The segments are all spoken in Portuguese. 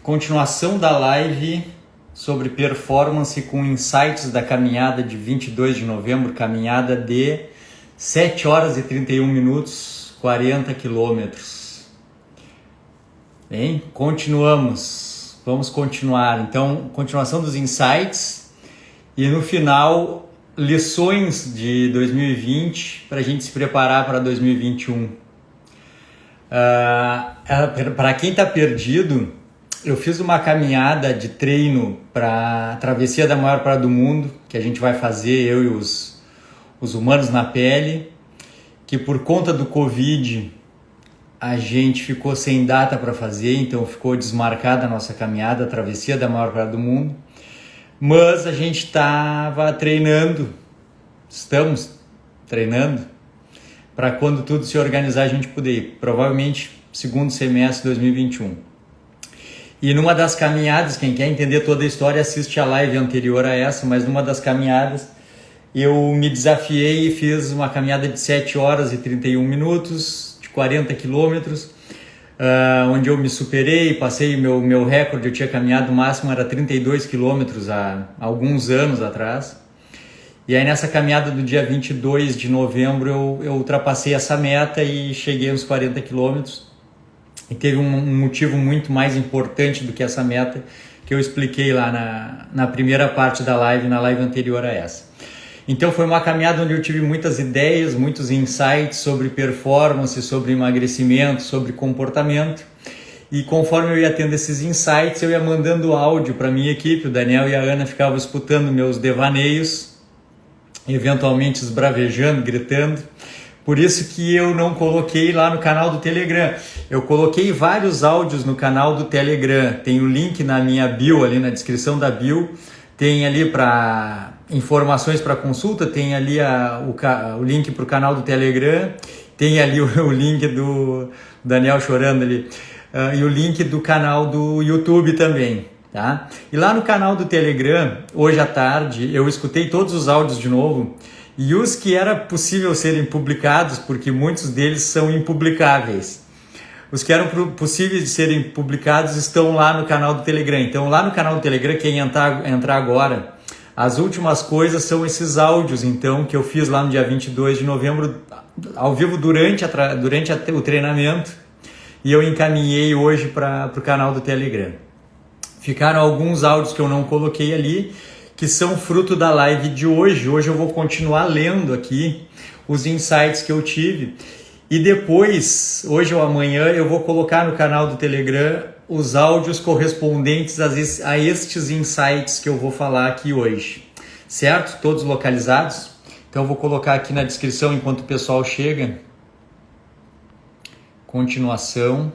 Continuação da live sobre performance com insights da caminhada de 22 de novembro, caminhada de 7 horas e 31 minutos, 40 quilômetros. Bem, vamos continuar. Então, continuação dos insights e no final, lições de 2020 para a gente se preparar para 2021. Para quem está perdido, eu fiz uma caminhada de treino para a travessia da maior praia do mundo, que a gente vai fazer, eu e os humanos na pele, que por conta do Covid a gente ficou sem data para fazer, então ficou desmarcada a nossa caminhada, a travessia da maior praia do mundo, mas a gente estamos treinando, para quando tudo se organizar a gente poder ir, provavelmente segundo semestre de 2021. E numa das caminhadas, quem quer entender toda a história assiste a live anterior a essa, mas numa das caminhadas eu me desafiei e fiz uma caminhada de 7 horas e 31 minutos, de 40 quilômetros, onde eu me superei, passei meu recorde, eu tinha caminhado, o máximo era 32 quilômetros há alguns anos atrás. E aí nessa caminhada do dia 22 de novembro eu ultrapassei essa meta e cheguei aos 40 quilômetros. E teve um motivo muito mais importante do que essa meta que eu expliquei lá na primeira parte da live, na live anterior a essa. Então foi uma caminhada onde eu tive muitas ideias, muitos insights sobre performance, sobre emagrecimento, sobre comportamento. E conforme eu ia tendo esses insights, eu ia mandando áudio para a minha equipe, o Daniel e a Ana ficavam escutando meus devaneios, eventualmente esbravejando, gritando. Por isso que eu não coloquei lá no canal do Telegram. Eu coloquei vários áudios no canal do Telegram. Tem o link na minha bio, ali na descrição da bio. Tem ali para informações para consulta, tem ali o link para o canal do Telegram. Tem ali o link do Daniel chorando ali. E o link do canal do YouTube também. Tá? E lá no canal do Telegram, hoje à tarde, eu escutei todos os áudios de novo e os que era possível serem publicados, porque muitos deles são impublicáveis. Os que eram possíveis de serem publicados estão lá no canal do Telegram. Então lá no canal do Telegram, quem entrar agora, as últimas coisas são esses áudios então que eu fiz lá no dia 22 de novembro, ao vivo durante o treinamento, e eu encaminhei hoje para o canal do Telegram. Ficaram alguns áudios que eu não coloquei ali, que são fruto da live de hoje. Hoje eu vou continuar lendo aqui os insights que eu tive. E depois, hoje ou amanhã, eu vou colocar no canal do Telegram os áudios correspondentes a estes insights que eu vou falar aqui hoje. Certo? Todos localizados? Então eu vou colocar aqui na descrição enquanto o pessoal chega. Continuação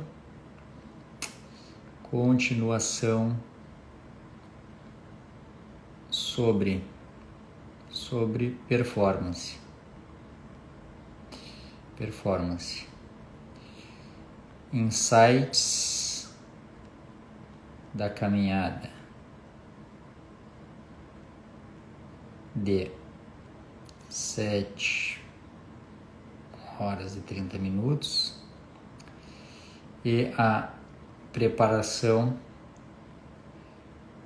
sobre performance. Insights da caminhada de 7 horas e 30 minutos e a preparação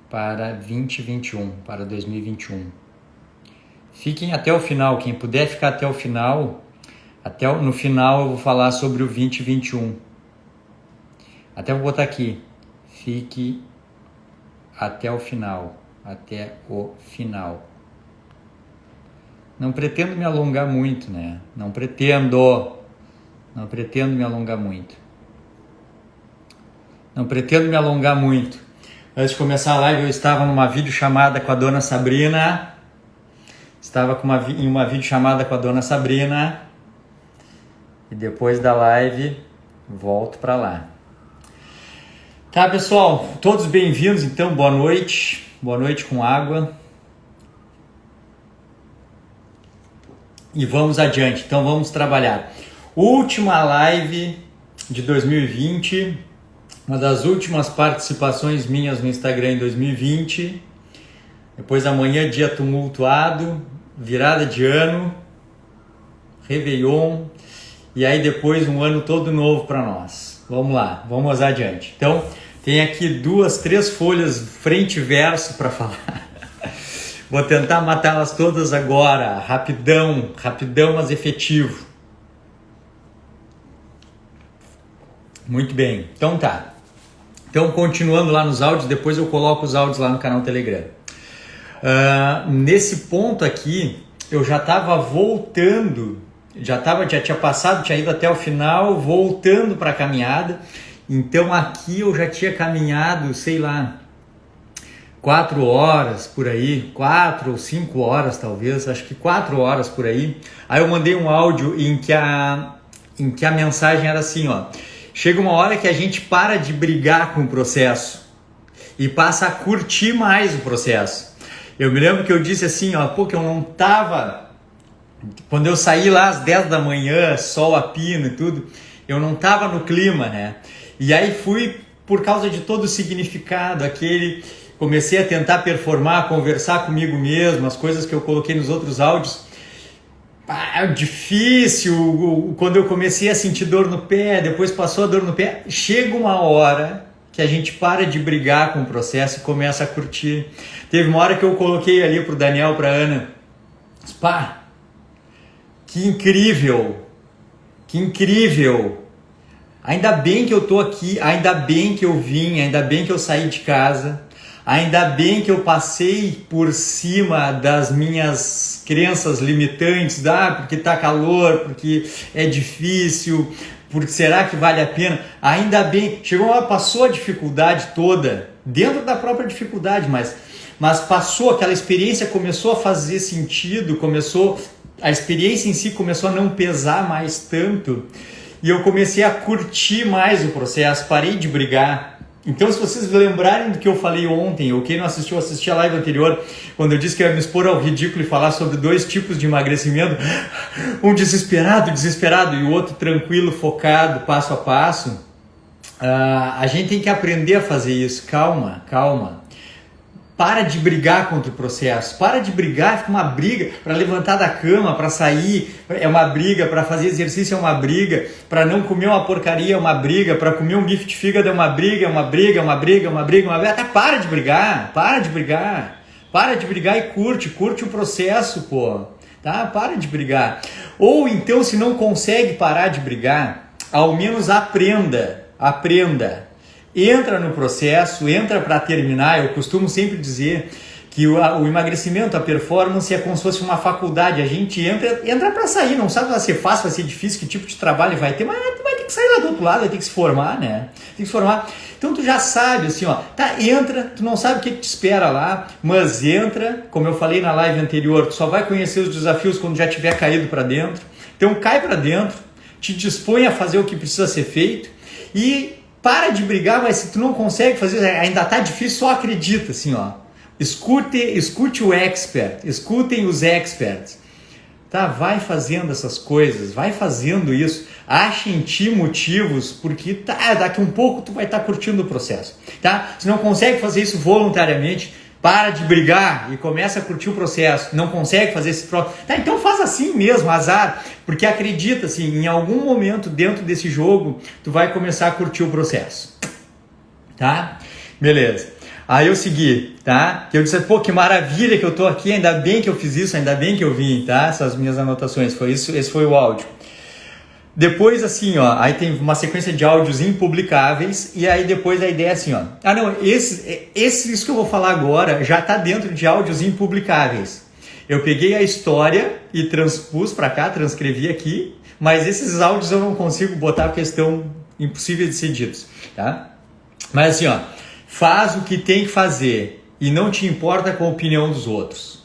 para 2021, para 2021. Fiquem até o final, quem puder ficar até o final, no final eu vou falar sobre o 2021. Até vou botar aqui, fique até o final, Não pretendo me alongar muito, né? Não pretendo me alongar muito. Antes de começar a live, eu estava numa videochamada com a dona Sabrina. Em uma videochamada com a dona Sabrina. E depois da live, volto para lá. Tá, pessoal? Todos bem-vindos, então. Boa noite. Boa noite com água. E vamos adiante. Então, vamos trabalhar. Última live de 2020. Uma das últimas participações minhas no Instagram em 2020. Depois amanhã, dia tumultuado, virada de ano, Réveillon, e aí depois um ano todo novo para nós. Vamos lá, vamos adiante. Então, tem aqui 2, 3 folhas frente e verso para falar. Vou tentar matá-las todas agora, rapidão, mas efetivo. Muito bem, então tá. Então, continuando lá nos áudios, depois eu coloco os áudios lá no canal Telegram. Nesse ponto aqui, eu já estava voltando, já tinha passado, tinha ido até o final, voltando para a caminhada. Então aqui eu já tinha caminhado, sei lá, 4 horas por aí, 4 ou 5 horas talvez, acho que 4 horas por aí. Aí eu mandei um áudio em que a mensagem era assim, ó: chega uma hora que a gente para de brigar com o processo e passa a curtir mais o processo. Eu me lembro que eu disse assim, ó, pô, que eu não tava... Quando eu saí lá às 10 da manhã, sol a pino e tudo, eu não tava no clima, né? E aí fui, por causa de todo o significado, comecei a tentar performar, conversar comigo mesmo, as coisas que eu coloquei nos outros áudios. Difícil, quando eu comecei a sentir dor no pé, depois passou a dor no pé, chega uma hora que a gente para de brigar com o processo e começa a curtir. Teve uma hora que eu coloquei ali pro Daniel, pra Ana, pá, que incrível, ainda bem que eu tô aqui, ainda bem que eu vim, ainda bem que eu saí de casa, ainda bem que eu passei por cima das minhas crenças limitantes, porque tá calor, porque é difícil, porque será que vale a pena? Ainda bem, passou a dificuldade toda, dentro da própria dificuldade, mas passou, aquela experiência começou a fazer sentido, a experiência em si começou a não pesar mais tanto, e eu comecei a curtir mais o processo, parei de brigar. Então, se vocês lembrarem do que eu falei ontem, ou quem não assistiu, assistir a live anterior, quando eu disse que eu ia me expor ao ridículo e falar sobre 2 tipos de emagrecimento, um desesperado, e o outro tranquilo, focado, passo a passo, a gente tem que aprender a fazer isso. Calma. Para de brigar contra o processo, para de brigar, fica uma briga para levantar da cama, para sair, é uma briga, para fazer exercício é uma briga, para não comer uma porcaria é uma briga, para comer um bife de fígado é uma briga, até para de brigar e curte o processo, pô, tá? Para de brigar. Ou então, se não consegue parar de brigar, ao menos aprenda. Entra no processo, entra para terminar. Eu costumo sempre dizer que o emagrecimento, a performance é como se fosse uma faculdade. A gente entra para sair, não sabe se vai ser fácil, vai ser difícil, que tipo de trabalho vai ter, mas tu vai ter que sair lá do outro lado, vai ter que se formar, né? Tem que se formar. Então tu já sabe, assim, ó, entra, tu não sabe o que te espera lá, mas entra, como eu falei na live anterior, tu só vai conhecer os desafios quando já tiver caído para dentro. Então cai para dentro, te dispõe a fazer o que precisa ser feito e para de brigar, mas se tu não consegue fazer, ainda tá difícil, só acredita, assim, ó. Escute o expert, escutem os experts, tá? Vai fazendo essas coisas, vai fazendo isso, ache em ti motivos, porque daqui um pouco tu vai estar curtindo o processo, tá? Se não consegue fazer isso voluntariamente, para de brigar e começa a curtir o processo. Não consegue fazer esse troço, tá? Então faz assim mesmo, azar, porque acredita, assim, em algum momento dentro desse jogo, tu vai começar a curtir o processo, tá? Beleza. Aí eu segui, tá? Que eu disse, pô, que maravilha que eu tô aqui, ainda bem que eu fiz isso, ainda bem que eu vim, tá? Essas minhas anotações, foi isso, esse foi o áudio. Depois, assim, ó, aí tem uma sequência de áudios impublicáveis, e aí depois a ideia é assim, ó. Isso que eu vou falar agora já tá dentro de áudios impublicáveis. Eu peguei a história e transpus para cá, transcrevi aqui, mas esses áudios eu não consigo botar porque estão impossíveis de ser ditos, tá? Mas assim, ó, faz o que tem que fazer e não te importa com a opinião dos outros.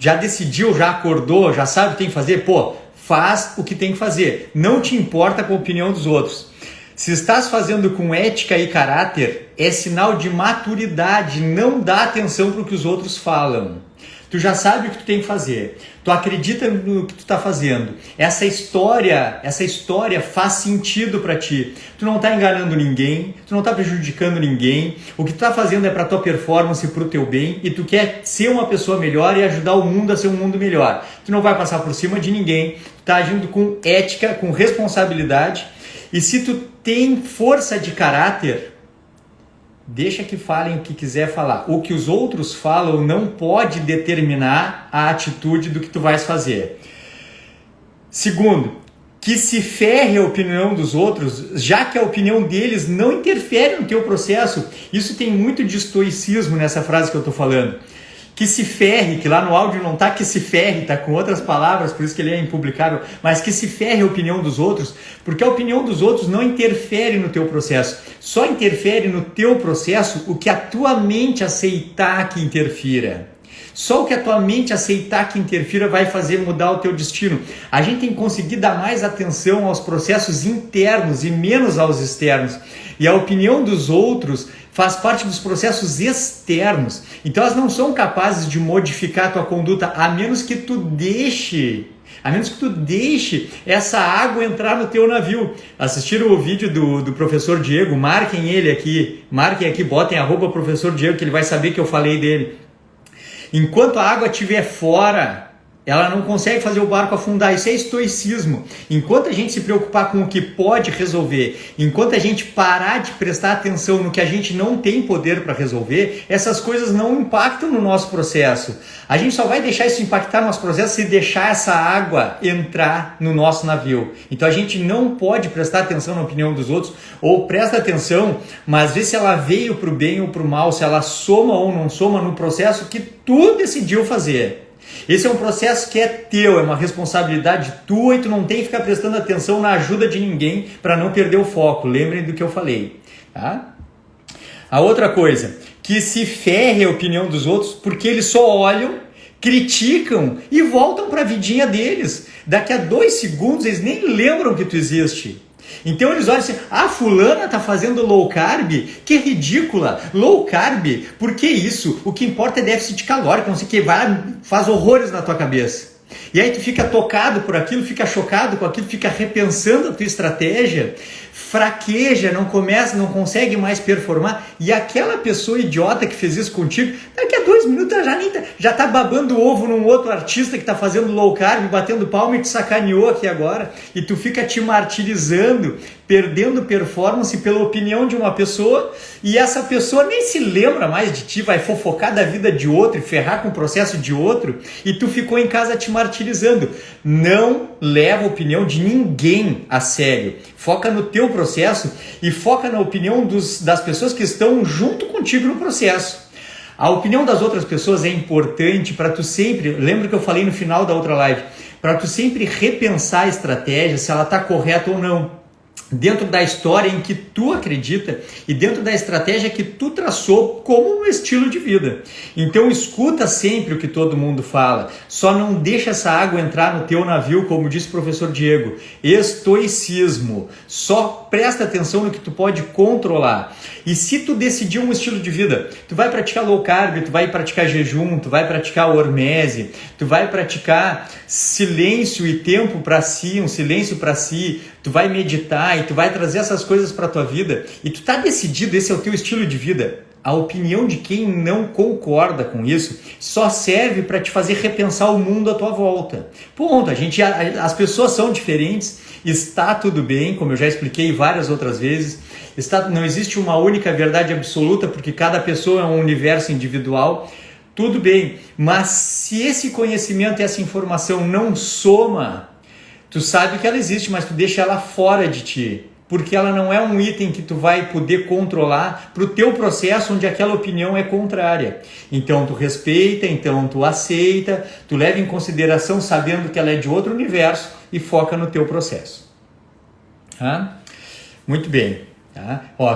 Já decidiu, já acordou, já sabe o que tem que fazer? Pô, faz o que tem que fazer. Não te importa com a opinião dos outros. Se estás fazendo com ética e caráter, é sinal de maturidade. Não dá atenção para o que os outros falam. Tu já sabe o que tu tem que fazer. Tu acredita no que tu está fazendo. Essa história faz sentido para ti. Tu não está enganando ninguém, tu não está prejudicando ninguém. O que tu está fazendo é para tua performance e para o teu bem. E tu quer ser uma pessoa melhor e ajudar o mundo a ser um mundo melhor. Tu não vai passar por cima de ninguém. Tu está agindo com ética, com responsabilidade. E se tu tem força de caráter, deixa que falem o que quiser falar. O que os outros falam não pode determinar a atitude do que tu vais fazer. Segundo, que se ferre a opinião dos outros, já que a opinião deles não interfere no teu processo. Isso tem muito de estoicismo nessa frase que eu estou falando. Que se ferre, que lá no áudio não está que se ferre, está com outras palavras, por isso que ele é impublicável, mas que se ferre a opinião dos outros, porque a opinião dos outros não interfere no teu processo. Só interfere no teu processo o que a tua mente aceitar que interfira. Só o que a tua mente aceitar que interfira vai fazer mudar o teu destino. A gente tem que conseguir dar mais atenção aos processos internos e menos aos externos. E a opinião dos outros faz parte dos processos externos. Então elas não são capazes de modificar a tua conduta, a menos que tu deixe essa água entrar no teu navio. Assistiram o vídeo do professor Diego? Marquem ele aqui, botem @professor Diego, que ele vai saber que eu falei dele. Enquanto a água estiver fora, ela não consegue fazer o barco afundar. Isso é estoicismo. Enquanto a gente se preocupar com o que pode resolver, enquanto a gente parar de prestar atenção no que a gente não tem poder para resolver, essas coisas não impactam no nosso processo. A gente só vai deixar isso impactar no nosso processo se deixar essa água entrar no nosso navio. Então a gente não pode prestar atenção na opinião dos outros, ou presta atenção, mas vê se ela veio para o bem ou para o mal, se ela soma ou não soma no processo que tu decidiu fazer. Esse é um processo que é teu, é uma responsabilidade tua e tu não tem que ficar prestando atenção na ajuda de ninguém para não perder o foco. Lembrem do que eu falei. Tá? A outra coisa, que se ferre a opinião dos outros porque eles só olham, criticam e voltam para a vidinha deles. Daqui a 2 segundos eles nem lembram que tu existe. Então eles olham assim, fulana tá fazendo low carb, que ridícula, low carb, por que isso? O que importa é déficit calórico, não sei o que, faz horrores na tua cabeça. E aí tu fica tocado por aquilo, fica chocado com aquilo, fica repensando a tua estratégia, fraqueja, não consegue mais performar, e aquela pessoa idiota que fez isso contigo, daqui a 2 minutos ela já tá babando ovo num outro artista que tá fazendo low carb, batendo palma e te sacaneou aqui agora, e tu fica te martirizando, perdendo performance pela opinião de uma pessoa, e essa pessoa nem se lembra mais de ti, vai fofocar da vida de outro e ferrar com o processo de outro, e tu ficou em casa te martirizando. Não leva a opinião de ninguém a sério. Foca no teu processo e foca na opinião das pessoas que estão junto contigo no processo. A opinião das outras pessoas é importante para tu sempre, lembra que eu falei no final da outra live, para tu sempre repensar a estratégia, se ela está correta ou não, dentro da história em que tu acredita e dentro da estratégia que tu traçou como um estilo de vida. Então escuta sempre o que todo mundo fala, só não deixa essa água entrar no teu navio, como disse o professor Diego. Estoicismo, só presta atenção no que tu pode controlar. E se tu decidir um estilo de vida, tu vai praticar low carb, tu vai praticar jejum, tu vai praticar hormese, tu vai praticar silêncio e tempo para si, um silêncio para si, tu vai meditar e tu vai trazer essas coisas para tua vida e tu tá decidido, esse é o teu estilo de vida. A opinião de quem não concorda com isso só serve para te fazer repensar o mundo à tua volta. Ponto. As pessoas são diferentes, está tudo bem, como eu já expliquei várias outras vezes. Não existe uma única verdade absoluta, porque cada pessoa é um universo individual. Tudo bem, mas se esse conhecimento e essa informação não soma, tu sabe que ela existe, mas tu deixa ela fora de ti, porque ela não é um item que tu vai poder controlar para o teu processo onde aquela opinião é contrária. Então tu respeita, então tu aceita, tu leva em consideração sabendo que ela é de outro universo e foca no teu processo. Muito bem.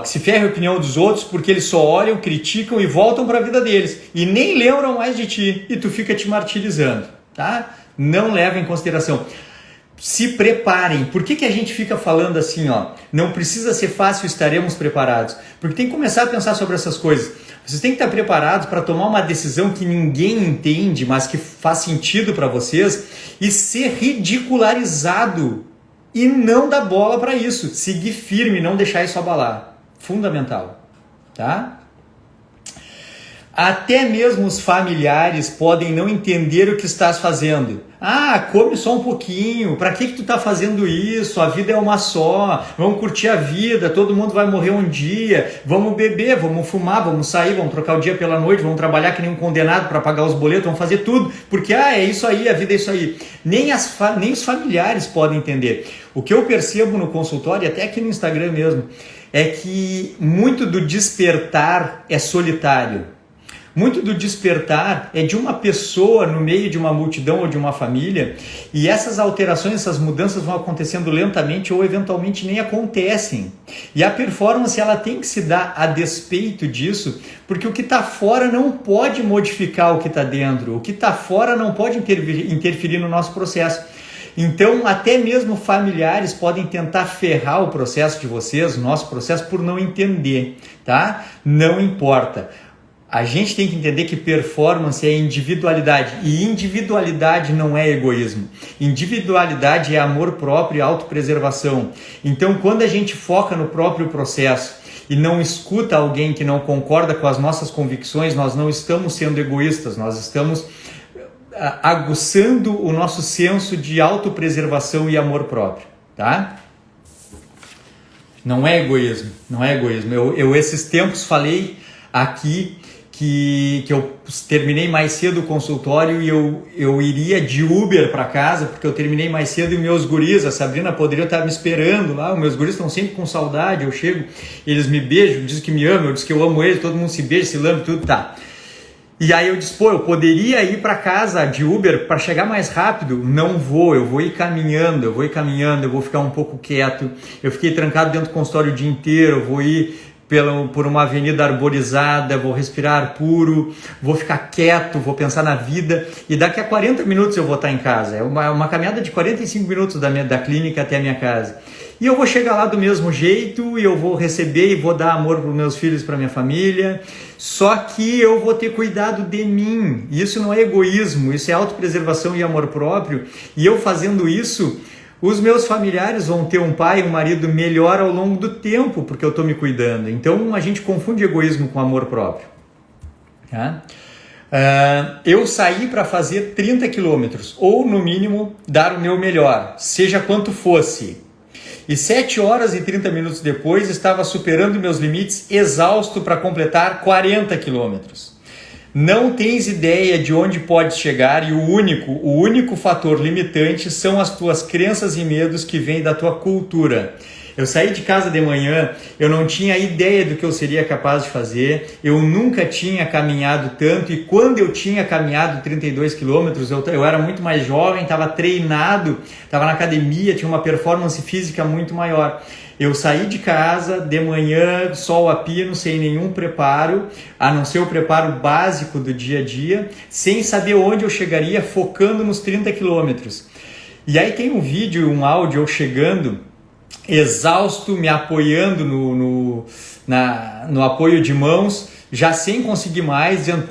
Que se ferre a opinião dos outros porque eles só olham, criticam e voltam para a vida deles e nem lembram mais de ti e tu fica te martirizando. Não leva em consideração. Se preparem. Por que a gente fica falando assim, não precisa ser fácil, estaremos preparados? Porque tem que começar a pensar sobre essas coisas. Vocês têm que estar preparados para tomar uma decisão que ninguém entende, mas que faz sentido para vocês e ser ridicularizado e não dar bola para isso. Seguir firme, não deixar isso abalar. Fundamental. Tá? Até mesmo os familiares podem não entender o que estás fazendo. Ah, come só um pouquinho, para que tu tá fazendo isso? A vida é uma só, vamos curtir a vida, todo mundo vai morrer um dia, vamos beber, vamos fumar, vamos sair, vamos trocar o dia pela noite, vamos trabalhar que nem um condenado para pagar os boletos, vamos fazer tudo, porque é isso aí, a vida é isso aí. Nem os familiares podem entender. O que eu percebo no consultório, e até aqui no Instagram mesmo, é que muito do despertar é solitário. Muito do despertar é de uma pessoa no meio de uma multidão ou de uma família, e essas alterações, essas mudanças vão acontecendo lentamente ou eventualmente nem acontecem. E a performance ela tem que se dar a despeito disso, porque o que está fora não pode modificar o que está dentro, o que está fora não pode interferir no nosso processo. Então, até mesmo familiares podem tentar ferrar o processo de vocês, o nosso processo, por não entender, tá? Não importa. A gente tem que entender que performance é individualidade, e individualidade não é egoísmo. Individualidade é amor próprio e autopreservação. Então, quando a gente foca no próprio processo e não escuta alguém que não concorda com as nossas convicções, nós não estamos sendo egoístas, nós estamos aguçando o nosso senso de autopreservação e amor próprio, tá? Não é egoísmo, não é egoísmo. Eu esses tempos falei aqui que eu terminei mais cedo o consultório e eu iria de Uber para casa, porque eu terminei mais cedo e meus guris, a Sabrina poderia estar me esperando lá, os meus guris estão sempre com saudade, eu chego, eles me beijam, dizem que me amam, eu disse que eu amo eles, todo mundo se beija, se lambe, tudo, tá. E aí eu disse, eu poderia ir para casa de Uber para chegar mais rápido? Não vou, eu vou ir caminhando, eu vou ficar um pouco quieto, eu fiquei trancado dentro do consultório o dia inteiro, eu vou ir por uma avenida arborizada, vou respirar ar puro, vou ficar quieto, vou pensar na vida, e daqui a 40 minutos eu vou estar em casa. É uma caminhada de 45 minutos da clínica até a minha casa. E eu vou chegar lá do mesmo jeito, e eu vou receber e vou dar amor para os meus filhos, para minha família, só que eu vou ter cuidado de mim. Isso não é egoísmo, isso é autopreservação e amor próprio, e eu fazendo isso, os meus familiares vão ter um pai, um marido melhor ao longo do tempo, porque eu estou me cuidando. Então a gente confunde egoísmo com amor próprio. Tá? Eu saí para fazer 30 quilômetros, ou no mínimo dar o meu melhor, seja quanto fosse. E 7 horas e 30 minutos depois estava superando meus limites, exausto para completar 40 quilômetros. Não tens ideia de onde podes chegar, e o único fator limitante são as tuas crenças e medos que vêm da tua cultura. Eu saí de casa de manhã, eu não tinha ideia do que eu seria capaz de fazer, eu nunca tinha caminhado tanto, e quando eu tinha caminhado 32 quilômetros, eu era muito mais jovem, estava treinado, estava na academia, tinha uma performance física muito maior. Eu saí de casa de manhã, sol a pino, sem nenhum preparo, a não ser o preparo básico do dia a dia, sem saber onde eu chegaria, focando nos 30 quilômetros. E aí tem um vídeo, um áudio eu chegando, exausto, me apoiando no apoio de mãos, já sem conseguir mais, dizendo,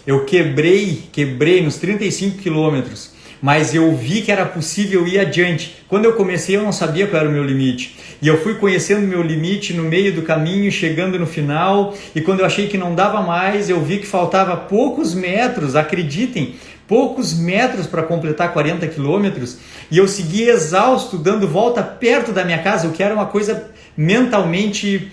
eu quebrei nos 35 quilômetros, mas eu vi que era possível ir adiante. Quando eu comecei, eu não sabia qual era o meu limite. E eu fui conhecendo o meu limite no meio do caminho, chegando no final. E quando eu achei que não dava mais, eu vi que faltava poucos metros, acreditem, poucos metros para completar 40 quilômetros. E eu segui exausto, dando volta perto da minha casa, o que era uma coisa mentalmente...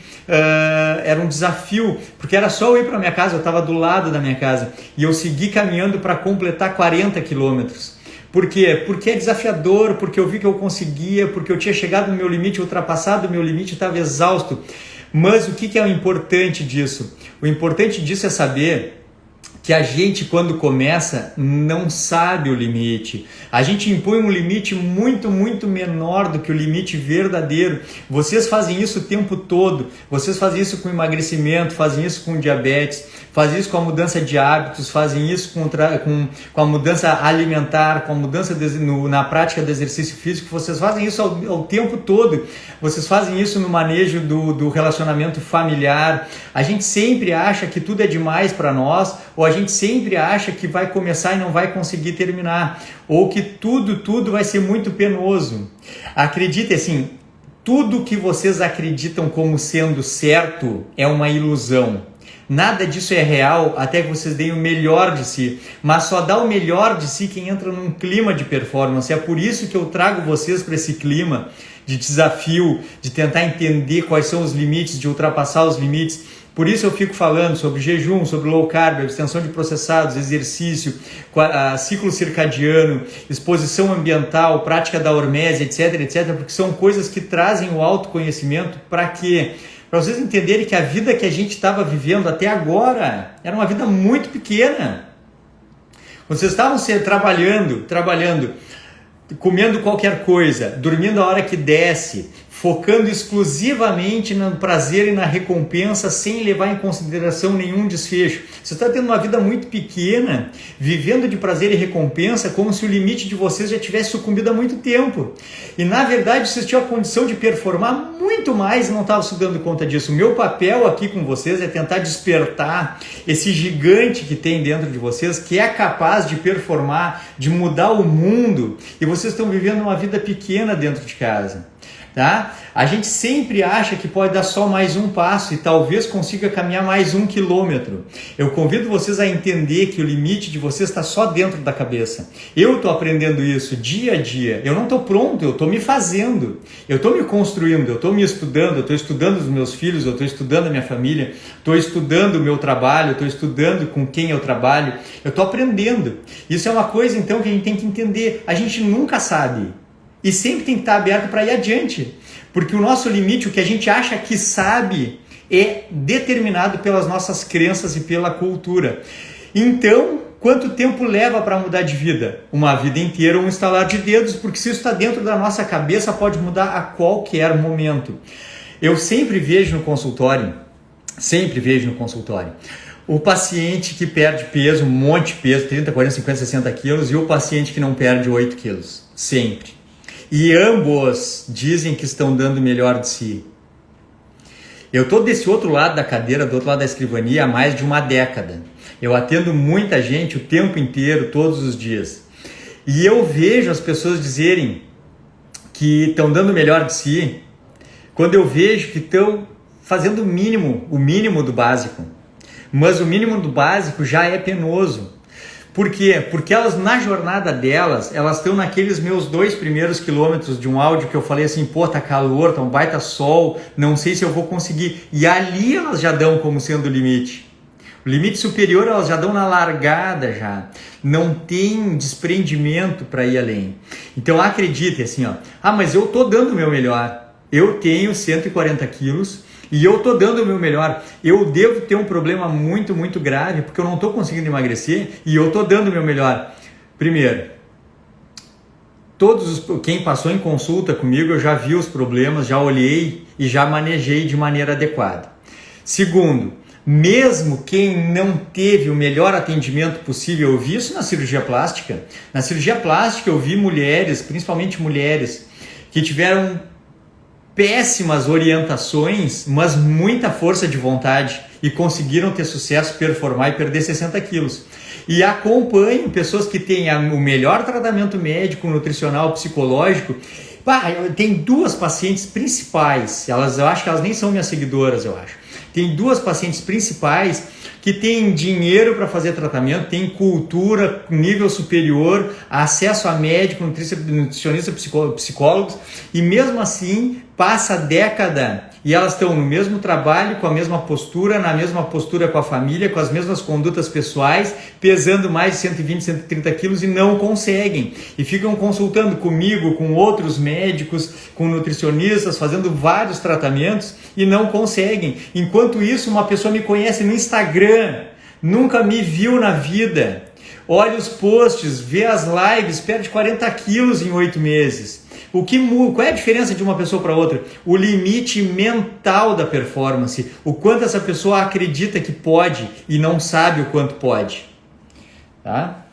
era um desafio, porque era só eu ir para minha casa, eu estava do lado da minha casa. E eu segui caminhando para completar 40 quilômetros. Por quê? Porque é desafiador, porque eu vi que eu conseguia, porque eu tinha chegado no meu limite, ultrapassado o meu limite, estava exausto. Mas o que é o importante disso? O importante disso é saber que a gente, quando começa, não sabe o limite. A gente impõe um limite muito, muito menor do que o limite verdadeiro. Vocês fazem isso o tempo todo. Vocês fazem isso com emagrecimento, fazem isso com diabetes, fazem isso com a mudança de hábitos, fazem isso com a mudança alimentar, com a mudança na prática do exercício físico. Vocês fazem isso ao tempo todo. Vocês fazem isso no manejo do relacionamento familiar. A gente sempre acha que tudo é demais para nós, ou a gente sempre acha que vai começar e não vai conseguir terminar, ou que tudo vai ser muito penoso. Acredite assim, tudo que vocês acreditam como sendo certo é uma ilusão. Nada disso é real até que vocês deem o melhor de si. Mas só dá o melhor de si quem entra num clima de performance. É por isso que eu trago vocês para esse clima de desafio, de tentar entender quais são os limites, de ultrapassar os limites. Por isso eu fico falando sobre jejum, sobre low carb, abstenção de processados, exercício, ciclo circadiano, exposição ambiental, prática da hormese, etc, etc, porque são coisas que trazem o autoconhecimento para quê? Para vocês entenderem que a vida que a gente estava vivendo até agora era uma vida muito pequena. Vocês estavam trabalhando, comendo qualquer coisa, dormindo a hora que desce, focando exclusivamente no prazer e na recompensa, sem levar em consideração nenhum desfecho. Você está tendo uma vida muito pequena, vivendo de prazer e recompensa, como se o limite de vocês já tivesse sucumbido há muito tempo. E na verdade vocês tinham a condição de performar muito mais e não estavam se dando conta disso. O meu papel aqui com vocês é tentar despertar esse gigante que tem dentro de vocês, que é capaz de performar, de mudar o mundo, e vocês estão vivendo uma vida pequena dentro de casa. Tá? A gente sempre acha que pode dar só mais um passo e talvez consiga caminhar mais 1 quilômetro. Eu convido vocês a entender que o limite de vocês está só dentro da cabeça. Eu estou aprendendo isso dia a dia. Eu não estou pronto, eu estou me fazendo. Eu estou me construindo, eu estou me estudando, eu estou estudando os meus filhos, eu estou estudando a minha família, estou estudando o meu trabalho, estou estudando com quem eu trabalho. Eu estou aprendendo. Isso é uma coisa então que a gente tem que entender. A gente nunca sabe. E sempre tem que estar aberto para ir adiante, porque o nosso limite, o que a gente acha que sabe, é determinado pelas nossas crenças e pela cultura. Então, quanto tempo leva para mudar de vida? Uma vida inteira ou um estalar de dedos, porque se isso está dentro da nossa cabeça, pode mudar a qualquer momento. Eu sempre vejo no consultório, o paciente que perde peso, um monte de peso, 30, 40, 50, 60 quilos, e o paciente que não perde 8 quilos, sempre. E ambos dizem que estão dando o melhor de si. Eu estou desse outro lado da cadeira, do outro lado da escrivania, há mais de uma década. Eu atendo muita gente o tempo inteiro, todos os dias. E eu vejo as pessoas dizerem que estão dando o melhor de si, quando eu vejo que estão fazendo o mínimo do básico. Mas o mínimo do básico já é penoso. Por quê? Porque elas, na jornada delas, elas estão naqueles meus 2 primeiros quilômetros de um áudio que eu falei assim, pô, tá calor, tá um baita sol, não sei se eu vou conseguir. E ali elas já dão como sendo o limite. O limite superior elas já dão na largada já. Não tem desprendimento para ir além. Então acredite assim, ó, mas eu tô dando o meu melhor. Eu tenho 140 quilos, e eu estou dando o meu melhor. Eu devo ter um problema muito, muito grave, porque eu não estou conseguindo emagrecer e eu estou dando o meu melhor. Primeiro, quem passou em consulta comigo, eu já vi os problemas, já olhei e já manejei de maneira adequada. Segundo, mesmo quem não teve o melhor atendimento possível, eu vi isso na cirurgia plástica. Na cirurgia plástica eu vi mulheres, principalmente mulheres, que tiveram péssimas orientações, mas muita força de vontade e conseguiram ter sucesso, performar e perder 60 quilos. E acompanho pessoas que têm o melhor tratamento médico, nutricional, psicológico. Tem 2 pacientes principais, eu acho que elas nem são minhas seguidoras, eu acho. Tem 2 pacientes principais que têm dinheiro para fazer tratamento, têm cultura, nível superior, acesso a médico, nutricionista, psicólogos, e mesmo assim passa a década e elas estão no mesmo trabalho, com a mesma postura, na mesma postura com a família, com as mesmas condutas pessoais, pesando mais de 120, 130 quilos e não conseguem. E ficam consultando comigo, com outros médicos, com nutricionistas, fazendo vários tratamentos e não conseguem. Enquanto isso, uma pessoa me conhece no Instagram, nunca me viu na vida, olha os posts, vê as lives, perde 40 quilos em 8 meses. Qual é a diferença de uma pessoa para outra? O limite mental da performance, o quanto essa pessoa acredita que pode e não sabe o quanto pode. Tá?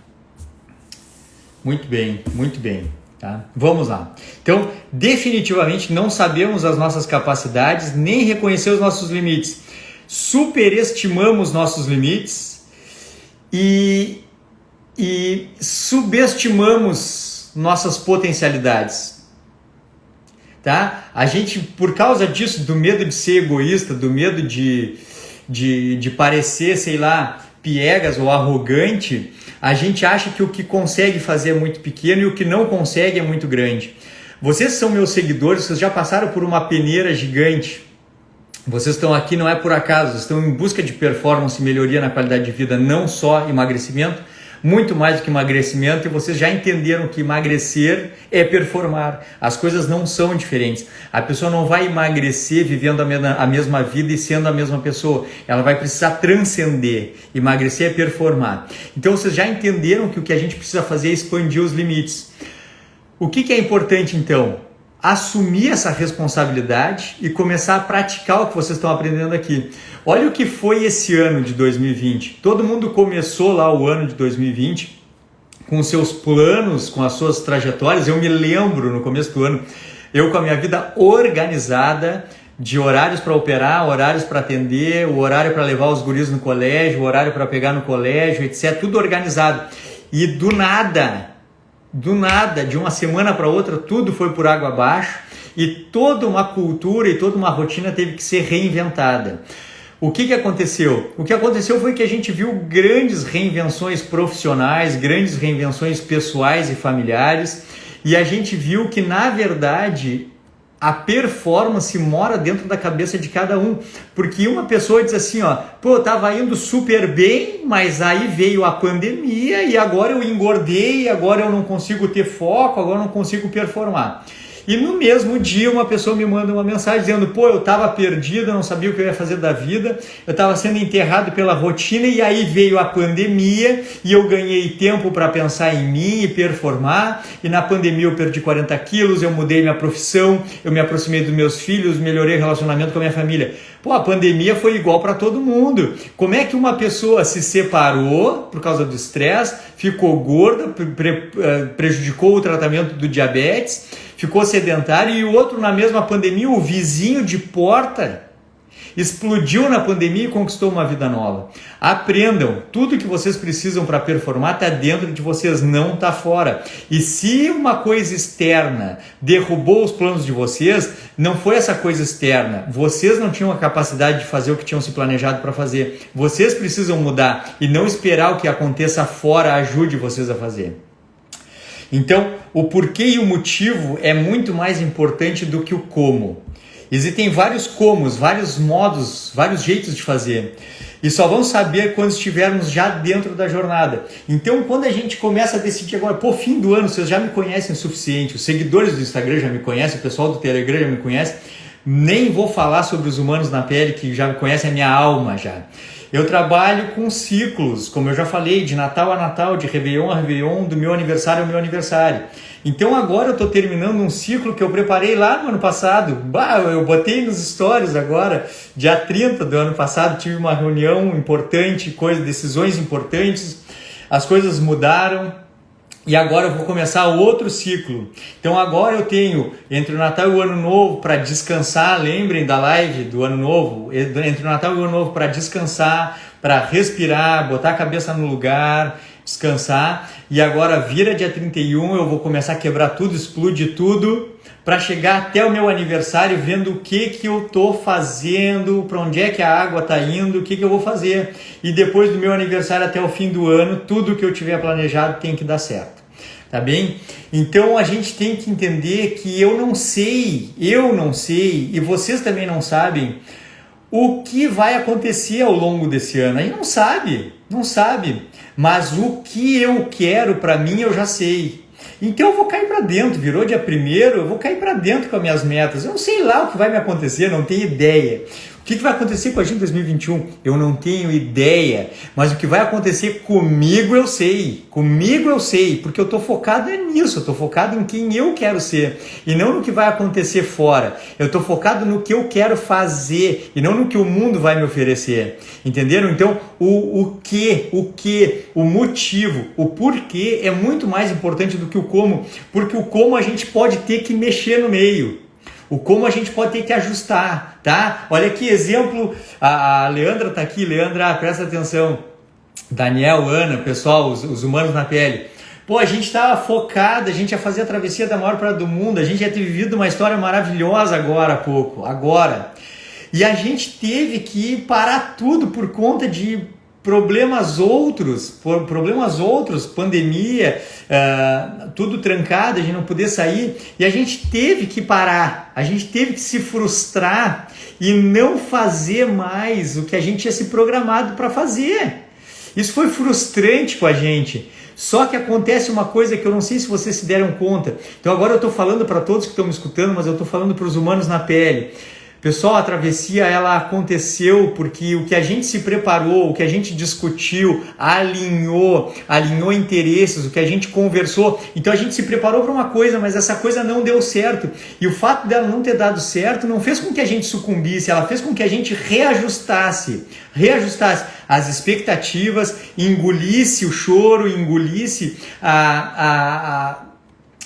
Muito bem, muito bem. Tá? Vamos lá. Então, definitivamente não sabemos as nossas capacidades, nem reconhecer os nossos limites. Superestimamos nossos limites e subestimamos nossas potencialidades. Tá? A gente, por causa disso, do medo de ser egoísta, do medo de de parecer, sei lá, piegas ou arrogante, a gente acha que o que consegue fazer é muito pequeno e o que não consegue é muito grande. Vocês são meus seguidores, vocês já passaram por uma peneira gigante. Vocês estão aqui não é por acaso, vocês estão em busca de performance e melhoria na qualidade de vida, não só emagrecimento, muito mais do que emagrecimento, e vocês já entenderam que emagrecer é performar. As coisas não são diferentes. A pessoa não vai emagrecer vivendo a mesma vida e sendo a mesma pessoa. Ela vai precisar transcender. Emagrecer é performar. Então vocês já entenderam que o que a gente precisa fazer é expandir os limites. O que é importante então? Assumir essa responsabilidade e começar a praticar o que vocês estão aprendendo aqui. Olha o que foi esse ano de 2020. Todo mundo começou lá o ano de 2020 com os seus planos, com as suas trajetórias. Eu me lembro no começo do ano, eu com a minha vida organizada, de horários para operar, horários para atender, o horário para levar os guris no colégio, o horário para pegar no colégio, etc. Tudo organizado. E do nada, de uma semana para outra, tudo foi por água abaixo e toda uma cultura e toda uma rotina teve que ser reinventada. O que aconteceu? O que aconteceu foi que a gente viu grandes reinvenções profissionais, grandes reinvenções pessoais e familiares, e a gente viu que, na verdade, a performance mora dentro da cabeça de cada um, porque uma pessoa diz assim, ó, pô, eu tava indo super bem, mas aí veio a pandemia e agora eu engordei, agora eu não consigo ter foco, agora eu não consigo performar. E no mesmo dia uma pessoa me manda uma mensagem dizendo, pô, eu estava perdido, eu não sabia o que eu ia fazer da vida, eu estava sendo enterrado pela rotina e aí veio a pandemia e eu ganhei tempo para pensar em mim e performar, e na pandemia eu perdi 40 quilos, eu mudei minha profissão, eu me aproximei dos meus filhos, melhorei o relacionamento com a minha família. Pô, a pandemia foi igual para todo mundo. Como é que uma pessoa se separou por causa do estresse, ficou gorda, prejudicou o tratamento do diabetes, ficou sedentário, e o outro na mesma pandemia, o vizinho de porta, explodiu na pandemia e conquistou uma vida nova. Aprendam, tudo que vocês precisam para performar está dentro de vocês, não está fora. E se uma coisa externa derrubou os planos de vocês, não foi essa coisa externa. Vocês não tinham a capacidade de fazer o que tinham se planejado para fazer. Vocês precisam mudar e não esperar o que aconteça fora ajude vocês a fazer. Então, o porquê e o motivo é muito mais importante do que o como. Existem vários comos, vários modos, vários jeitos de fazer. E só vamos saber quando estivermos já dentro da jornada. Então, quando a gente começa a decidir agora, pô, fim do ano, vocês já me conhecem o suficiente, os seguidores do Instagram já me conhecem, o pessoal do Telegram já me conhece, nem vou falar sobre os humanos na pele, que já me conhecem a minha alma já. Eu trabalho com ciclos, como eu já falei, de Natal a Natal, de Réveillon a Réveillon, do meu aniversário ao meu aniversário. Então agora eu estou terminando um ciclo que eu preparei lá no ano passado. Eu botei nos stories agora, dia 30 do ano passado, tive uma reunião importante, decisões importantes, as coisas mudaram. E agora eu vou começar outro ciclo. Então agora eu tenho entre o Natal e o Ano Novo para descansar. Lembrem da live do Ano Novo. Entre o Natal e o Ano Novo para descansar, para respirar, botar a cabeça no lugar, descansar. E agora vira dia 31, eu vou começar a quebrar tudo, explodir tudo, para chegar até o meu aniversário vendo o que eu estou fazendo, para onde é que a água está indo, o que eu vou fazer. E depois do meu aniversário até o fim do ano, tudo que eu tiver planejado tem que dar certo. Tá bem? Então a gente tem que entender que eu não sei, e vocês também não sabem o que vai acontecer ao longo desse ano. A gente não sabe, mas o que eu quero para mim eu já sei. Então eu vou cair para dentro, virou dia 1º, eu vou cair para dentro com as minhas metas. Eu não sei lá o que vai me acontecer, não tenho ideia. O que vai acontecer com a gente em 2021? Eu não tenho ideia, mas o que vai acontecer comigo eu sei, porque eu estou focado nisso, eu estou focado em quem eu quero ser e não no que vai acontecer fora. Eu estou focado no que eu quero fazer e não no que o mundo vai me oferecer, entenderam? Então o motivo, o porquê é muito mais importante do que o como, porque o como a gente pode ter que mexer no meio. O como a gente pode ter que ajustar, tá? Olha que exemplo, a Leandra tá aqui, Leandra, presta atenção. Daniel, Ana, pessoal, os humanos na pele. Pô, a gente estava focado, a gente ia fazer a travessia da maior praia do mundo, a gente ia ter vivido uma história maravilhosa agora há pouco, agora. E a gente teve que parar tudo por conta de problemas outros, pandemia, tudo trancado, a gente não podia sair, e a gente teve que parar, a gente teve que se frustrar e não fazer mais o que a gente tinha se programado para fazer. Isso foi frustrante com a gente. Só que acontece uma coisa que eu não sei se vocês se deram conta. Então agora eu estou falando para todos que estão me escutando, mas eu estou falando para os humanos na pele. Pessoal, a travessia ela aconteceu porque o que a gente se preparou, o que a gente discutiu, alinhou interesses, o que a gente conversou. Então a gente se preparou para uma coisa, mas essa coisa não deu certo. E o fato dela não ter dado certo não fez com que a gente sucumbisse, ela fez com que a gente reajustasse as expectativas, engolisse o choro, engolisse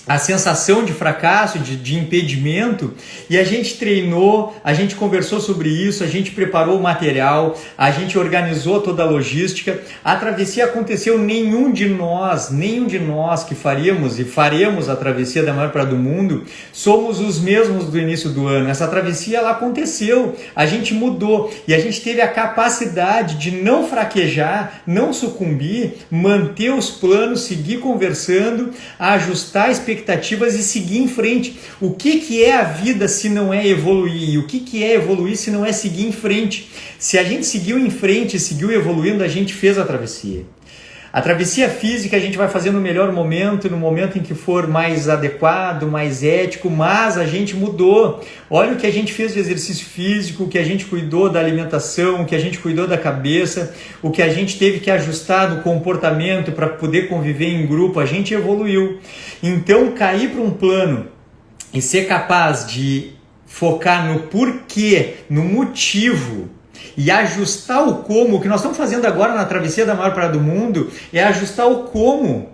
a sensação de fracasso, de impedimento, e a gente treinou, a gente conversou sobre isso, a gente preparou o material, a gente organizou toda a logística. A travessia aconteceu, nenhum de nós que faríamos e faremos a travessia da maior praia do mundo, somos os mesmos do início do ano. Essa travessia ela aconteceu, a gente mudou e a gente teve a capacidade de não fraquejar, não sucumbir, manter os planos, seguir conversando, ajustar expectativas e seguir em frente. O que é a vida se não é evoluir? E o que é evoluir se não é seguir em frente? Se a gente seguiu em frente, seguiu evoluindo, a gente fez a travessia. A travessia física a gente vai fazer no melhor momento, no momento em que for mais adequado, mais ético, mas a gente mudou. Olha o que a gente fez de exercício físico, o que a gente cuidou da alimentação, o que a gente cuidou da cabeça, o que a gente teve que ajustar no comportamento para poder conviver em grupo, a gente evoluiu. Então, cair para um plano e ser capaz de focar no porquê, no motivo, e ajustar o como, o que nós estamos fazendo agora na travessia da maior praia do mundo é ajustar o como.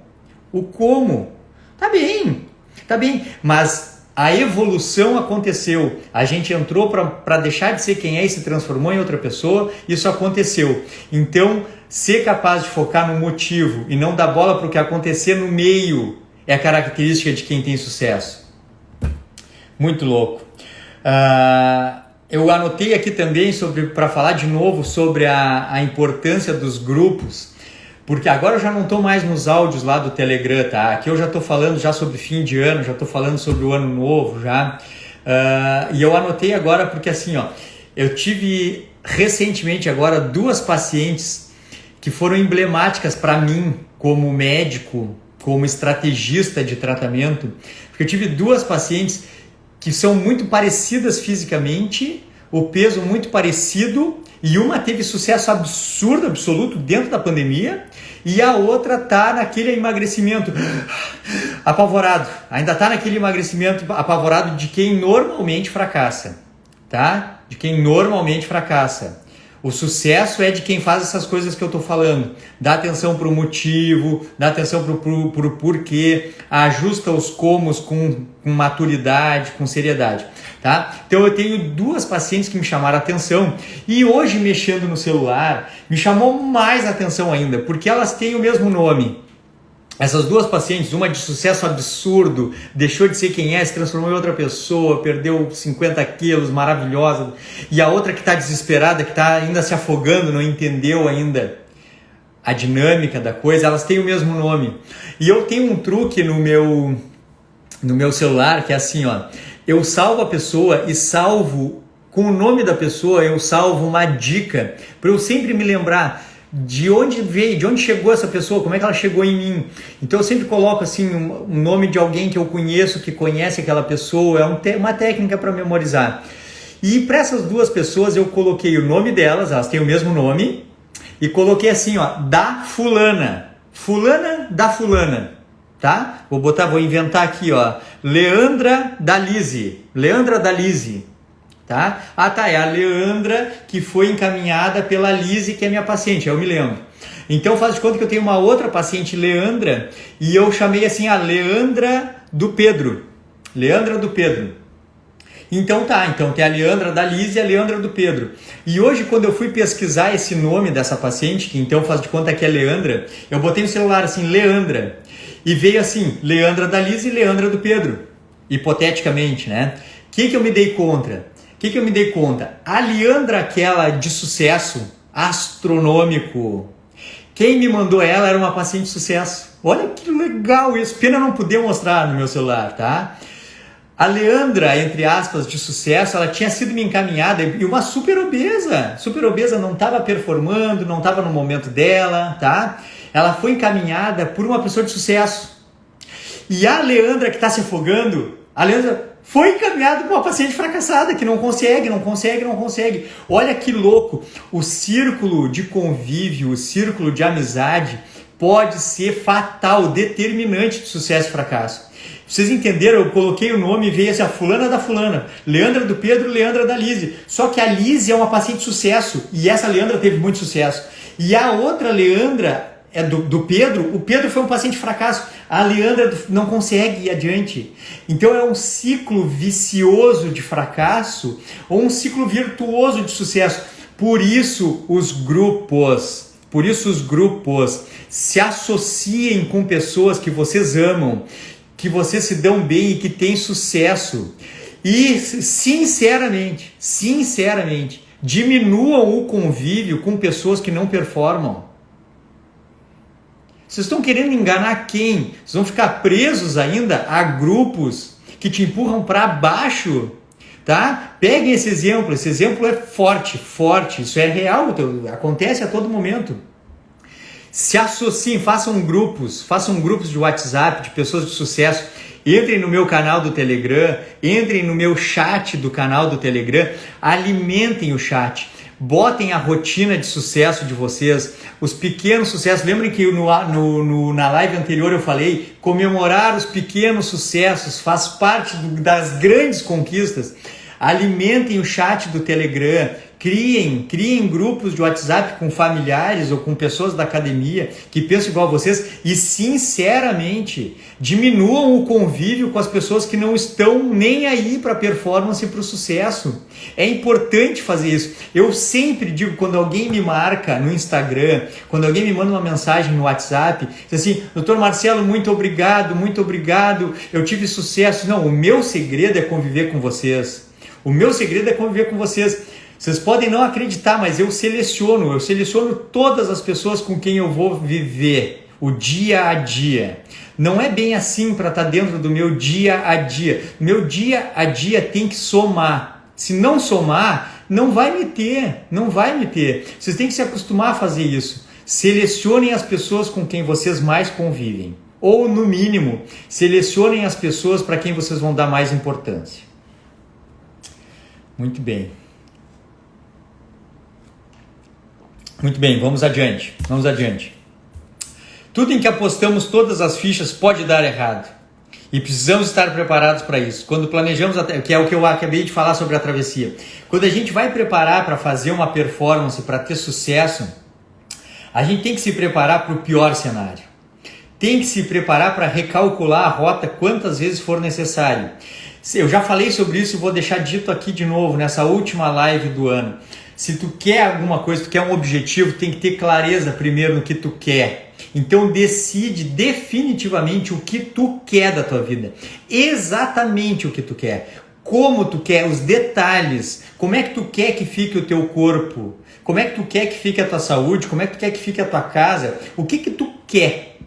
O como. Tá bem, mas a evolução aconteceu. A gente entrou para deixar de ser quem é e se transformou em outra pessoa, isso aconteceu. Então, ser capaz de focar no motivo e não dar bola para o que acontecer no meio é a característica de quem tem sucesso. Muito louco. Eu anotei aqui também para falar de novo sobre a importância dos grupos, porque agora eu já não estou mais nos áudios lá do Telegram, tá? Aqui eu já estou falando já sobre fim de ano, já estou falando sobre o ano novo já, e eu anotei agora porque assim, eu tive recentemente agora 2 pacientes que foram emblemáticas para mim como médico, como estrategista de tratamento, porque eu tive 2 pacientes que são muito parecidas fisicamente, o peso muito parecido, e uma teve sucesso absurdo, absoluto, dentro da pandemia, e a outra está naquele emagrecimento apavorado, ainda está naquele emagrecimento apavorado de quem normalmente fracassa, tá? De quem normalmente fracassa. O sucesso é de quem faz essas coisas que eu estou falando. Dá atenção para o motivo, dá atenção para o porquê, ajusta os comos com maturidade, com seriedade. Tá? Então eu tenho 2 pacientes que me chamaram a atenção e hoje mexendo no celular me chamou mais atenção ainda, porque elas têm o mesmo nome. Essas 2 pacientes, uma de sucesso absurdo, deixou de ser quem é, se transformou em outra pessoa, perdeu 50 quilos, maravilhosa. E a outra que está desesperada, que está ainda se afogando, não entendeu ainda a dinâmica da coisa, elas têm o mesmo nome. E eu tenho um truque no meu celular, que é assim, eu salvo a pessoa e salvo, com o nome da pessoa, eu salvo uma dica, para eu sempre me lembrar de onde veio, de onde chegou essa pessoa, como é que ela chegou em mim. Então eu sempre coloco assim um nome de alguém que eu conheço, que conhece aquela pessoa, é uma técnica para memorizar. E para essas 2 pessoas eu coloquei o nome delas, elas têm o mesmo nome, e coloquei assim, da fulana, fulana da fulana, tá? Vou inventar aqui, Leandra da Lise, tá? É a Leandra que foi encaminhada pela Lise, que é minha paciente, eu me lembro. Então faz de conta que eu tenho uma outra paciente, Leandra, e eu chamei assim a Leandra do Pedro. Então tem a Leandra da Lise e a Leandra do Pedro. E hoje quando eu fui pesquisar esse nome dessa paciente, que então faz de conta que é Leandra, eu botei no celular assim, Leandra, e veio assim, Leandra da Lise e Leandra do Pedro, hipoteticamente, né? O que eu me dei conta? que eu me dei conta? A Leandra, aquela de sucesso astronômico, quem me mandou ela era uma paciente de sucesso. Olha que legal isso, pena não poder mostrar no meu celular, tá? A Leandra, entre aspas, de sucesso, ela tinha sido me encaminhada, e uma super obesa não estava performando, não estava no momento dela, tá? Ela foi encaminhada por uma pessoa de sucesso. E a Leandra que está se afogando, a Leandra foi encaminhada por uma paciente fracassada que não consegue. Olha que louco, o círculo de convívio, o círculo de amizade pode ser fatal, determinante de sucesso e fracasso. Vocês entenderam? Eu coloquei o nome e veio assim, a fulana da fulana, Leandra do Pedro, Leandra da Lise. Só que a Lise é uma paciente de sucesso e essa Leandra teve muito sucesso. E a outra Leandra é do Pedro, o Pedro foi um paciente de fracasso. A Leandra não consegue ir adiante. Então é um ciclo vicioso de fracasso ou um ciclo virtuoso de sucesso. Por isso os grupos, se associem com pessoas que vocês amam, que vocês se dão bem e que têm sucesso. E, sinceramente, diminuam o convívio com pessoas que não performam. Vocês estão querendo enganar quem? Vocês vão ficar presos ainda a grupos que te empurram para baixo, tá? Peguem esse exemplo é forte, isso é real, acontece a todo momento. Se associem, façam grupos de WhatsApp de pessoas de sucesso, entrem no meu canal do Telegram, entrem no meu chat do canal do Telegram, alimentem o chat, botem a rotina de sucesso de vocês, os pequenos sucessos. Lembrem que na live anterior eu falei, comemorar os pequenos sucessos faz parte das grandes conquistas. Alimentem o chat do Telegram, criem grupos de WhatsApp com familiares ou com pessoas da academia que pensam igual a vocês e, sinceramente, diminuam o convívio com as pessoas que não estão nem aí para a performance e para o sucesso. É importante fazer isso. Eu sempre digo, quando alguém me marca no Instagram, quando alguém me manda uma mensagem no WhatsApp, diz assim, Dr. Marcelo, muito obrigado, eu tive sucesso. Não, o meu segredo é conviver com vocês. Vocês podem não acreditar, mas eu seleciono todas as pessoas com quem eu vou viver o dia a dia. Não é bem assim para estar dentro do meu dia a dia. Meu dia a dia tem que somar. Se não somar, não vai me ter. Vocês têm que se acostumar a fazer isso. Selecionem as pessoas com quem vocês mais convivem. Ou, no mínimo, selecionem as pessoas para quem vocês vão dar mais importância. Muito bem, vamos adiante. Tudo em que apostamos todas as fichas pode dar errado. E precisamos estar preparados para isso. Quando planejamos, que é o que eu acabei de falar sobre a travessia. Quando a gente vai preparar para fazer uma performance, para ter sucesso, a gente tem que se preparar para o pior cenário. Tem que se preparar para recalcular a rota quantas vezes for necessário. Eu já falei sobre isso e vou deixar dito aqui de novo, nessa última live do ano. Se tu quer alguma coisa, tu quer um objetivo, tem que ter clareza primeiro no que tu quer. Então decide definitivamente o que tu quer da tua vida. Exatamente o que tu quer. Como tu quer, os detalhes. Como é que tu quer que fique o teu corpo? Como é que tu quer que fique a tua saúde? Como é que tu quer que fique a tua casa? O que tu quer?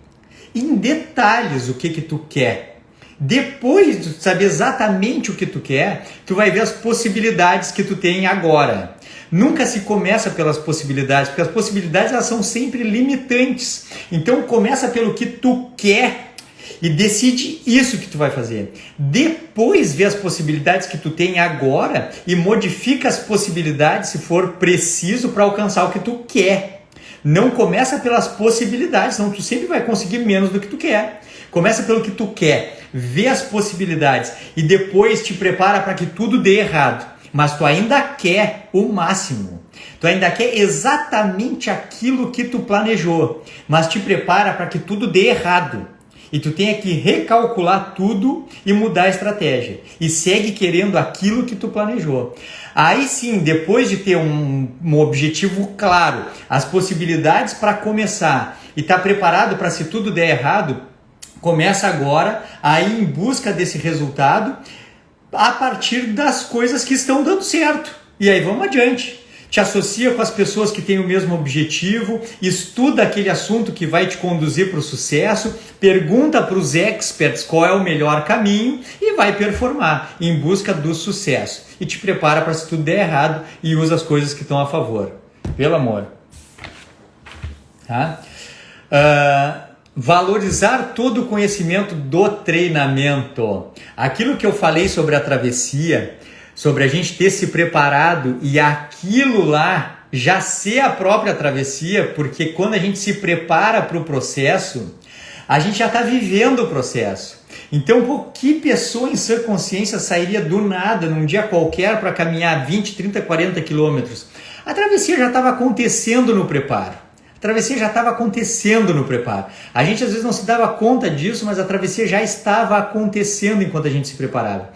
Em detalhes o que tu quer. Depois de saber exatamente o que tu quer, tu vai ver as possibilidades que tu tem agora. Nunca se começa pelas possibilidades, porque as possibilidades elas são sempre limitantes. Então começa pelo que tu quer e decide isso que tu vai fazer. Depois vê as possibilidades que tu tem agora e modifica as possibilidades se for preciso para alcançar o que tu quer. Não começa pelas possibilidades, senão tu sempre vai conseguir menos do que tu quer. Começa pelo que tu quer, vê as possibilidades e depois te prepara para que tudo dê errado. Mas tu ainda quer o máximo. Tu ainda quer exatamente aquilo que tu planejou. Mas te prepara para que tudo dê errado. E tu tenha que recalcular tudo e mudar a estratégia. E segue querendo aquilo que tu planejou. Aí sim, depois de ter um objetivo claro, as possibilidades para começar e estar preparado para se tudo der errado, começa agora a ir em busca desse resultado a partir das coisas que estão dando certo. E aí vamos adiante. Te associa com as pessoas que têm o mesmo objetivo, estuda aquele assunto que vai te conduzir para o sucesso, pergunta para os experts qual é o melhor caminho e vai performar em busca do sucesso. E te prepara para se tudo der errado e usa as coisas que estão a favor. Pelo amor. Tá? Valorizar todo o conhecimento do treinamento. Aquilo que eu falei sobre a travessia, sobre a gente ter se preparado e aquilo lá já ser a própria travessia, porque quando a gente se prepara para o processo, a gente já está vivendo o processo. Então, que pessoa em sua consciência sairia do nada, num dia qualquer, para caminhar 20, 30, 40 quilômetros? A travessia já estava acontecendo no preparo. A travessia já estava acontecendo no preparo. A gente às vezes não se dava conta disso, mas a travessia já estava acontecendo enquanto a gente se preparava.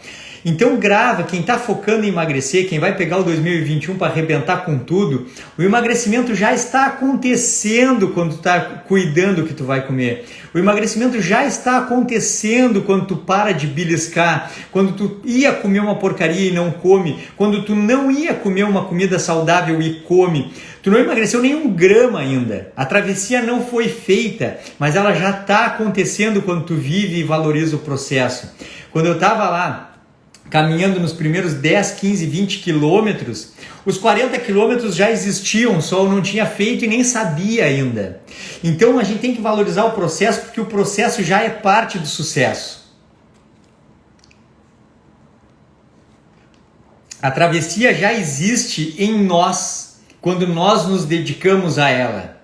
Então grava, quem está focando em emagrecer, quem vai pegar o 2021 para arrebentar com tudo, o emagrecimento já está acontecendo quando tu está cuidando do que tu vai comer. O emagrecimento já está acontecendo quando tu para de beliscar, quando tu ia comer uma porcaria e não come, quando tu não ia comer uma comida saudável e come. Tu não emagreceu nem 1 grama ainda. A travessia não foi feita, mas ela já está acontecendo quando tu vive e valoriza o processo. Quando eu estava lá, caminhando nos primeiros 10, 15, 20 quilômetros, os 40 quilômetros já existiam, só eu não tinha feito e nem sabia ainda. Então a gente tem que valorizar o processo, porque o processo já é parte do sucesso. A travessia já existe em nós, quando nós nos dedicamos a ela.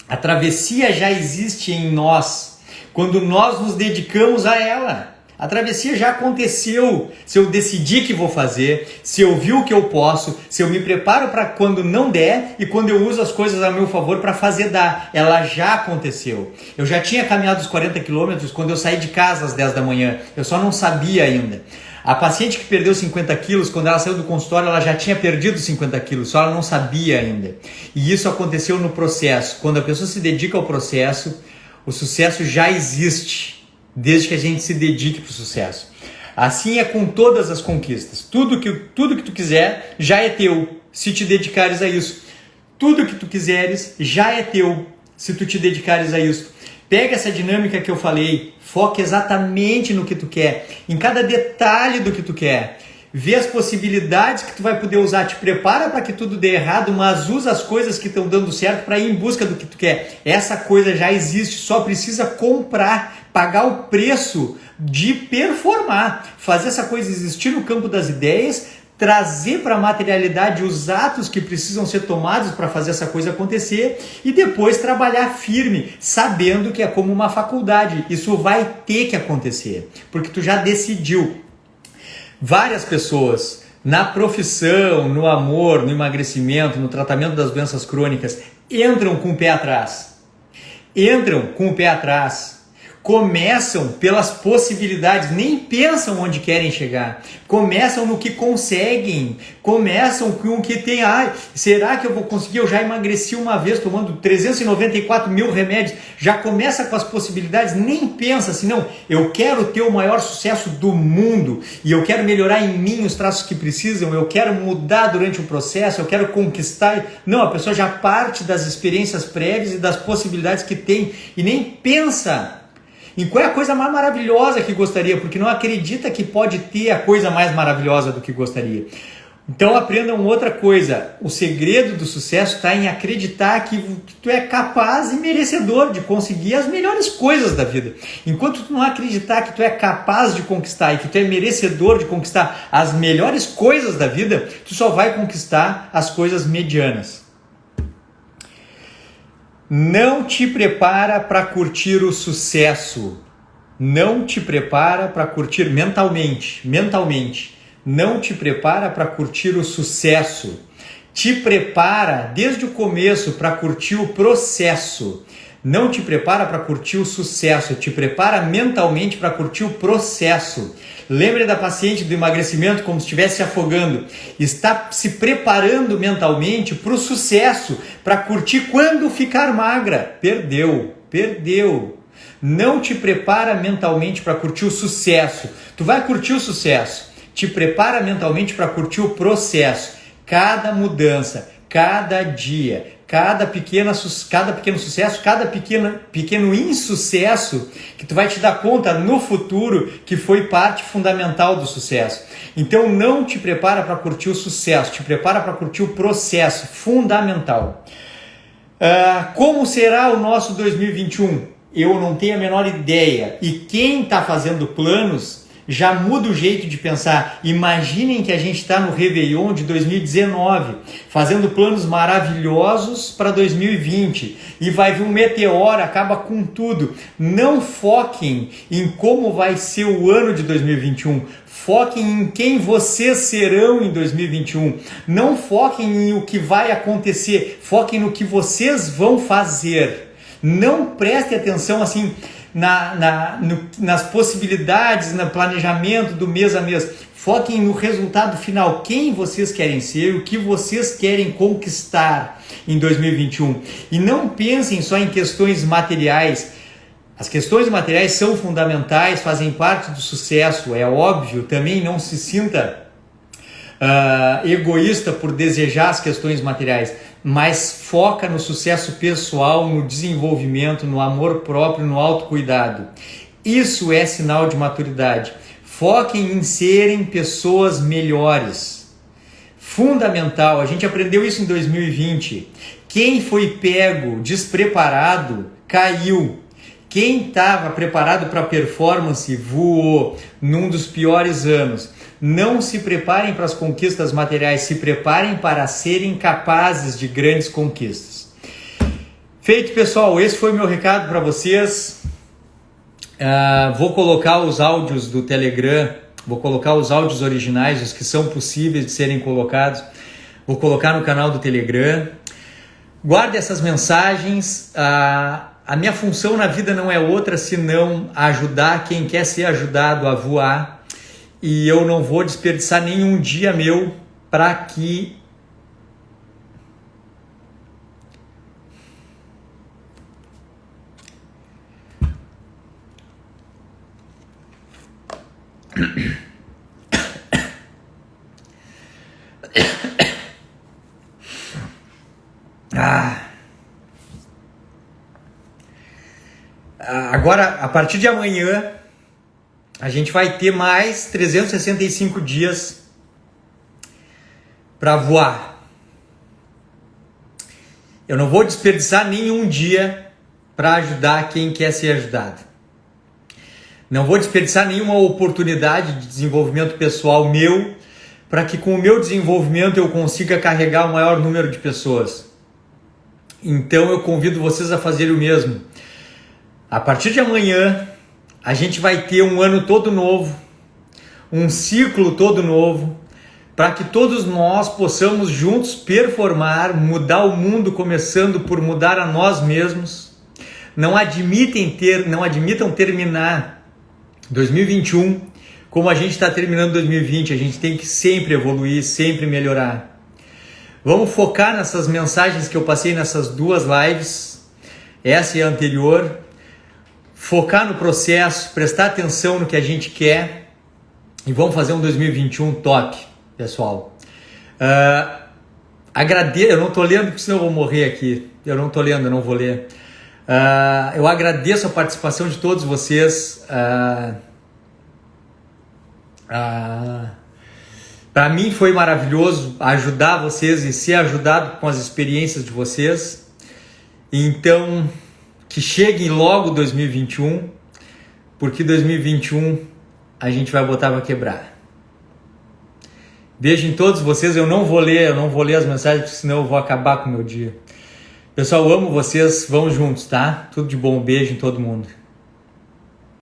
A travessia já existe em nós, quando nós nos dedicamos a ela. A travessia já aconteceu, se eu decidir que vou fazer, se eu vi o que eu posso, se eu me preparo para quando não der e quando eu uso as coisas a meu favor para fazer dar. Ela já aconteceu. Eu já tinha caminhado os 40 quilômetros quando eu saí de casa às 10 da manhã, eu só não sabia ainda. A paciente que perdeu 50 quilos, quando ela saiu do consultório, ela já tinha perdido 50 quilos, só ela não sabia ainda. E isso aconteceu no processo. Quando a pessoa se dedica ao processo, o sucesso já existe, desde que a gente se dedique para o sucesso. Assim é com todas as conquistas. Tudo que tu quiser já é teu, se te dedicares a isso. Tudo que tu quiseres já é teu, se tu te dedicares a isso. Pega essa dinâmica que eu falei, foca exatamente no que tu quer, em cada detalhe do que tu quer. Vê as possibilidades que tu vai poder usar, te prepara para que tudo dê errado, mas usa as coisas que estão dando certo para ir em busca do que tu quer. Essa coisa já existe, só precisa comprar, pagar o preço de performar, fazer essa coisa existir no campo das ideias, trazer para a materialidade os atos que precisam ser tomados para fazer essa coisa acontecer e depois trabalhar firme, sabendo que é como uma faculdade. Isso vai ter que acontecer, porque tu já decidiu. Várias pessoas na profissão, no amor, no emagrecimento, no tratamento das doenças crônicas entram com o pé atrás. Começam pelas possibilidades, nem pensam onde querem chegar, começam no que conseguem, começam com o que tem. Será que eu vou conseguir? Eu já emagreci uma vez tomando 394 mil remédios, já começa com as possibilidades, nem pensa assim, não, eu quero ter o maior sucesso do mundo e eu quero melhorar em mim os traços que precisam, eu quero mudar durante o processo, eu quero conquistar. Não, a pessoa já parte das experiências prévias e das possibilidades que tem e nem pensa em qual é a coisa mais maravilhosa que gostaria, porque não acredita que pode ter a coisa mais maravilhosa do que gostaria. Então aprendam outra coisa, o segredo do sucesso está em acreditar que tu é capaz e merecedor de conseguir as melhores coisas da vida. Enquanto tu não acreditar que tu é capaz de conquistar e que tu é merecedor de conquistar as melhores coisas da vida, tu só vai conquistar as coisas medianas. Não te prepara para curtir o sucesso. Não te prepara para curtir mentalmente. Não te prepara para curtir o sucesso. Te prepara desde o começo para curtir o processo. Não te prepara para curtir o sucesso. Te prepara mentalmente para curtir o processo. Lembre da paciente do emagrecimento como se estivesse se afogando. Está se preparando mentalmente para o sucesso, para curtir quando ficar magra. Perdeu. Não te prepara mentalmente para curtir o sucesso. Tu vai curtir o sucesso te prepara mentalmente para curtir o processo. Cada mudança, cada dia, cada pequeno sucesso, cada pequeno insucesso que tu vai te dar conta no futuro que foi parte fundamental do sucesso. Então não te prepara para curtir o sucesso, te prepara para curtir o processo fundamental. Como será o nosso 2021? Eu não tenho a menor ideia. E quem está fazendo planos já muda o jeito de pensar. Imaginem que a gente está no Réveillon de 2019, fazendo planos maravilhosos para 2020 e vai vir um meteoro, acaba com tudo. Não foquem em como vai ser o ano de 2021. Foquem em quem vocês serão em 2021. Não foquem em o que vai acontecer. Foquem no que vocês vão fazer. Não prestem atenção assim nas possibilidades, no planejamento do mês a mês. Foquem no resultado final, quem vocês querem ser, o que vocês querem conquistar em 2021. E não pensem só em questões materiais. As questões materiais são fundamentais, fazem parte do sucesso, é óbvio. Também não se sinta egoísta por desejar as questões materiais, mas foca no sucesso pessoal, no desenvolvimento, no amor próprio, no autocuidado. Isso é sinal de maturidade. Foquem em serem pessoas melhores. Fundamental, a gente aprendeu isso em 2020. Quem foi pego despreparado, caiu. Quem estava preparado para performance, voou num dos piores anos. Não se preparem para as conquistas materiais, se preparem para serem capazes de grandes conquistas. Feito, pessoal, esse foi o meu recado para vocês. Vou colocar os áudios do Telegram, vou colocar os áudios originais, os que são possíveis de serem colocados, vou colocar no canal do Telegram. Guarde essas mensagens. A minha função na vida não é outra senão ajudar quem quer ser ajudado a voar. E eu não vou desperdiçar nenhum dia meu para que agora, a partir de amanhã, a gente vai ter mais 365 dias para voar. Eu não vou desperdiçar nenhum dia para ajudar quem quer ser ajudado. Não vou desperdiçar nenhuma oportunidade de desenvolvimento pessoal meu para que com o meu desenvolvimento eu consiga carregar o maior número de pessoas. Então eu convido vocês a fazerem o mesmo. A partir de amanhã, a gente vai ter um ano todo novo, um ciclo todo novo, para que todos nós possamos juntos performar, mudar o mundo, começando por mudar a nós mesmos. Não admitam terminar 2021 como a gente está terminando 2020. A gente tem que sempre evoluir, sempre melhorar. Vamos focar nessas mensagens que eu passei nessas duas lives, essa e a anterior. Focar no processo, prestar atenção no que a gente quer e vamos fazer um 2021 top, pessoal. Agradeço, eu não estou lendo porque senão eu vou morrer aqui. Eu não estou lendo, eu não vou ler. Eu agradeço a participação de todos vocês. Para mim foi maravilhoso ajudar vocês e ser ajudado com as experiências de vocês. Então, que chegue logo 2021, porque 2021 a gente vai botar para quebrar. Beijo em todos vocês. Eu não vou ler as mensagens, porque senão eu vou acabar com o meu dia. Pessoal, eu amo vocês. Vamos juntos, tá? Tudo de bom. Beijo em todo mundo.